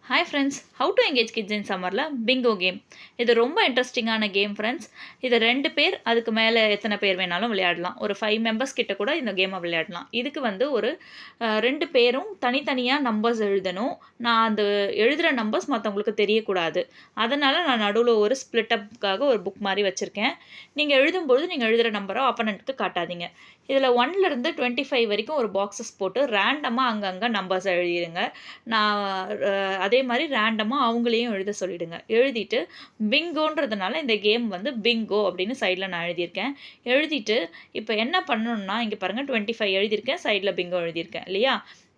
Hi friends, how to engage kids இன் சம்மரில் Bingo game. இது ரொம்ப இன்ட்ரெஸ்டிங்கான கேம் ஃப்ரெண்ட்ஸ். இது 2 பேர் அதுக்கு மேலே எத்தனை பேர் வேணாலும் விளையாடலாம். ஒரு 5 மெம்பர்ஸ் கிட்ட கூட இந்த கேமை விளையாடலாம். இதுக்கு வந்து ஒரு 2 பேரும் தனித்தனியாக நம்பர்ஸ் எழுதணும். நான் அந்த எழுதுகிற நம்பர்ஸ் மற்றவங்களுக்கு தெரியக்கூடாது. அதனால் நான் நடுவில் ஒரு ஸ்ப்ளிட் அப்காக ஒரு புக் மாதிரி வச்சுருக்கேன். நீங்கள் எழுதும்பொழுது நீங்கள் எழுதுகிற நம்பரை ஆப்போனண்ட்டுக்கு காட்டாதீங்க. இதில் 1லேருந்து 25 வரைக்கும் ஒரு பாக்ஸஸ் போட்டு ரேண்டமாக அங்கங்கே நம்பர்ஸ் எழுதிடுங்க. நான் அதே மாதிரி ரேண்டமாக அவங்களையும் எழுத சொல்லிவிடுங்க. எழுதிட்டு பிங்கோன்றதுனால இந்த கேம் வந்து பிங்கோ அப்படின்னு சைடில் நான் எழுதியிருக்கேன். எழுதிட்டு இப்போ என்ன பண்ணணும்னா, இங்கே பாருங்கள் 25 எழுதியிருக்கேன், சைடில் பிங்கோ எழுதியிருக்கேன் இல்லையா?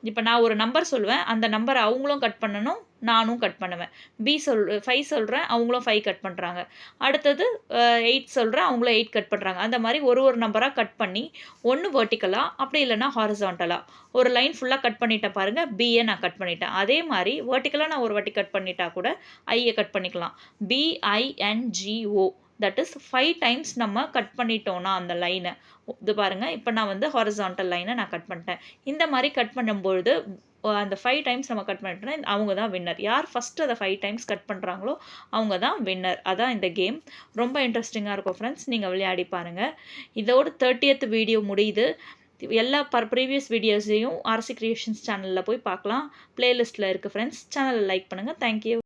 இப்போ நான் ஒரு நம்பர் சொல்லுவேன், அந்த நம்பரை அவங்களும் கட் பண்ணணும், நானும் கட் பண்ணுவேன். 5 சொல்கிறேன், அவங்களும் 5 கட் பண்ணுறாங்க. அடுத்தது 8 சொல்கிறேன், அவங்களும் 8 கட் பண்ணுறாங்க. அந்த மாதிரி ஒரு நம்பராக கட் பண்ணி ஒன்று வெர்டிக்கலாக அப்படி இல்லைன்னா ஹாரிசான்டலாக ஒரு லைன் ஃபுல்லாக கட் பண்ணிட்டேன் பாருங்கள். பியை நான் கட் பண்ணிட்டேன். அதே மாதிரி வெர்டிக்கலாக நான் ஒரு வாட்டி கட் பண்ணிட்டா கூட ஐயை கட் பண்ணிக்கலாம். BINGO தட் இஸ் 5 டைம்ஸ் நம்ம கட் பண்ணிட்டோன்னா அந்த லைனை இது பாருங்கள். இப்போ நான் வந்து ஹாரிசான்டல் லைனை நான் கட் பண்ணிட்டேன். இந்த மாதிரி கட் பண்ணும்பொழுது அந்த 5 டைம்ஸ் நம்ம கட் பண்ணிட்டோன்னா அவங்க தான் வின்னர். யார் ஃபஸ்ட்டு அதை 5 டைம்ஸ் கட் பண்ணுறாங்களோ அவங்க தான் வின்னர். அதான் இந்த கேம். ரொம்ப இன்ட்ரெஸ்டிங்காக இருக்கும் ஃப்ரெண்ட்ஸ். நீங்கள் விளையாடி பாருங்கள். இதோட 30th வீடியோ முடியுது. எல்லா ப்ரீவியஸ் வீடியோஸையும் ஆர்சி கிரியேஷன்ஸ் சேனலில் போய் பார்க்கலாம். பிளேலிஸ்ட்டில் இருக்குது ஃப்ரெண்ட்ஸ். சேனலை லைக் பண்ணுங்கள். தேங்க்யூ.